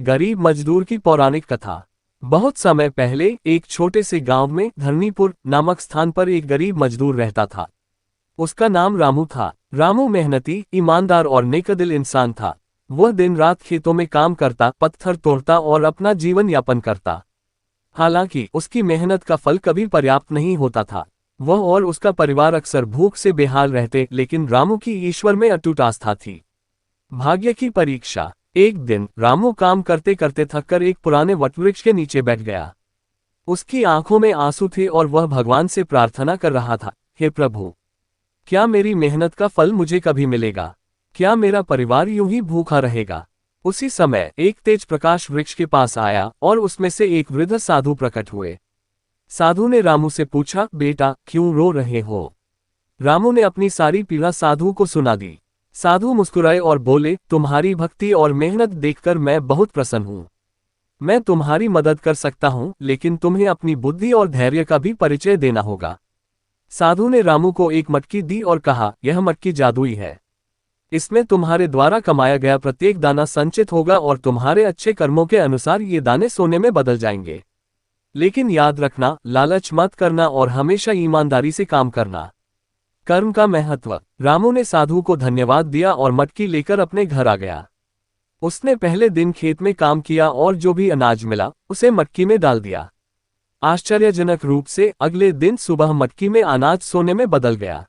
गरीब मजदूर की पौराणिक कथा। बहुत समय पहले एक छोटे से गांव में धरनीपुर नामक स्थान पर एक गरीब मजदूर रहता था। उसका नाम रामू था। रामू मेहनती, ईमानदार और नेकदिल इंसान था। वह दिन रात खेतों में काम करता, पत्थर तोड़ता और अपना जीवन यापन करता। हालांकि उसकी मेहनत का फल कभी पर्याप्त नहीं होता था। वह और उसका परिवार अक्सर भूख से बेहाल रहते, लेकिन रामू की ईश्वर में अटूट आस्था थी। भाग्य की परीक्षा। एक दिन रामू काम करते करते थककर एक पुराने वटवृक्ष के नीचे बैठ गया। उसकी आंखों में आंसू थे और वह भगवान से प्रार्थना कर रहा था, हे प्रभु, क्या मेरी मेहनत का फल मुझे कभी मिलेगा? क्या मेरा परिवार यूं ही भूखा रहेगा? उसी समय एक तेज प्रकाश वृक्ष के पास आया और उसमें से एक वृद्ध साधु प्रकट हुए। साधु ने रामू से पूछा, बेटा, क्यों रो रहे हो? रामू ने अपनी सारी पीड़ा साधु को सुना दी। साधु मुस्कुराए और बोले, तुम्हारी भक्ति और मेहनत देखकर मैं बहुत प्रसन्न हूं। मैं तुम्हारी मदद कर सकता हूं, लेकिन तुम्हें अपनी बुद्धि और धैर्य का भी परिचय देना होगा। साधु ने रामू को एक मटकी दी और कहा, यह मटकी जादुई है। इसमें तुम्हारे द्वारा कमाया गया प्रत्येक दाना संचित होगा और तुम्हारे अच्छे कर्मों के अनुसार ये दाने सोने में बदल जाएंगे। लेकिन याद रखना, लालच मत करना और हमेशा ईमानदारी से काम करना। कर्म का महत्व। रामू ने साधु को धन्यवाद दिया और मटकी लेकर अपने घर आ गया। उसने पहले दिन खेत में काम किया और जो भी अनाज मिला उसे मटकी में डाल दिया। आश्चर्यजनक रूप से अगले दिन सुबह मटकी में अनाज सोने में बदल गया।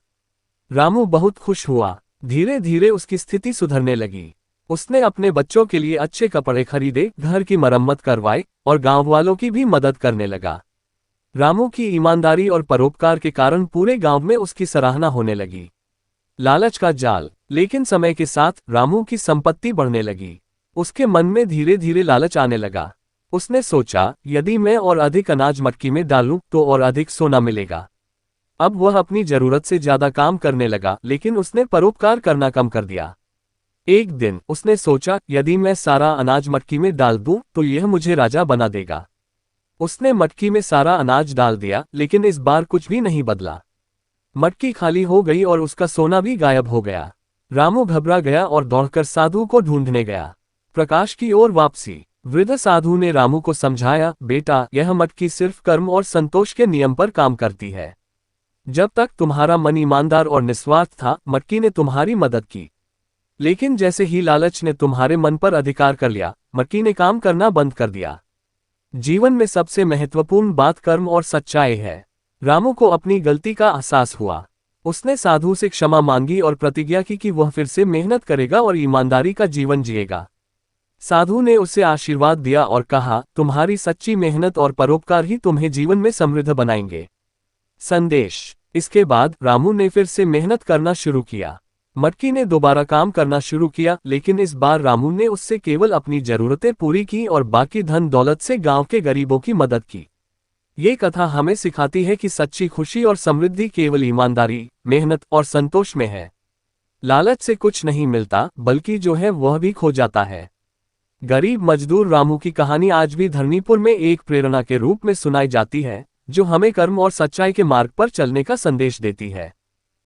रामू बहुत खुश हुआ। धीरे धीरे उसकी स्थिति सुधरने लगी। उसने अपने बच्चों के लिए अच्छे कपड़े खरीदे, घर की मरम्मत करवाई और गांव वालों की भी मदद करने लगा। रामू की ईमानदारी और परोपकार के कारण पूरे गांव में उसकी सराहना होने लगी। लालच का जाल। लेकिन समय के साथ रामू की संपत्ति बढ़ने लगी। उसके मन में धीरे धीरे लालच आने लगा। उसने सोचा, यदि मैं और अधिक अनाज मटकी में डालूं तो और अधिक सोना मिलेगा। अब वह अपनी जरूरत से ज्यादा काम करने लगा, लेकिन उसने परोपकार करना कम कर दिया। एक दिन उसने सोचा, यदि मैं सारा अनाज मटकी में डाल दूं तो यह मुझे राजा बना देगा। उसने मटकी में सारा अनाज डाल दिया, लेकिन इस बार कुछ भी नहीं बदला। मटकी खाली हो गई और उसका सोना भी गायब हो गया। रामू घबरा गया और दौड़कर साधु को ढूंढने गया। प्रकाश की ओर वापसी। वृद्ध साधु ने रामू को समझाया, बेटा, यह मटकी सिर्फ कर्म और संतोष के नियम पर काम करती है। जब तक तुम्हारा मन ईमानदार और निस्वार्थ था, मटकी ने तुम्हारी मदद की। लेकिन जैसे ही लालच ने तुम्हारे मन पर अधिकार कर लिया, मटकी ने काम करना बंद कर दिया। जीवन में सबसे महत्वपूर्ण बात कर्म और सच्चाई है। रामू को अपनी गलती का एहसास हुआ। उसने साधु से क्षमा मांगी और प्रतिज्ञा की कि वह फिर से मेहनत करेगा और ईमानदारी का जीवन जिएगा। साधु ने उसे आशीर्वाद दिया और कहा, तुम्हारी सच्ची मेहनत और परोपकार ही तुम्हें जीवन में समृद्ध बनाएंगे। संदेश। इसके बाद रामू ने फिर से मेहनत करना शुरू किया। मटकी ने दोबारा काम करना शुरू किया, लेकिन इस बार रामू ने उससे केवल अपनी जरूरतें पूरी की और बाकी धन दौलत से गांव के गरीबों की मदद की। ये कथा हमें सिखाती है कि सच्ची खुशी और समृद्धि केवल ईमानदारी, मेहनत और संतोष में है। लालच से कुछ नहीं मिलता, बल्कि जो है वह भी खो जाता है। गरीब मजदूर रामू की कहानी आज भी धरनीपुर में एक प्रेरणा के रूप में सुनाई जाती है, जो हमें कर्म और सच्चाई के मार्ग पर चलने का संदेश देती है।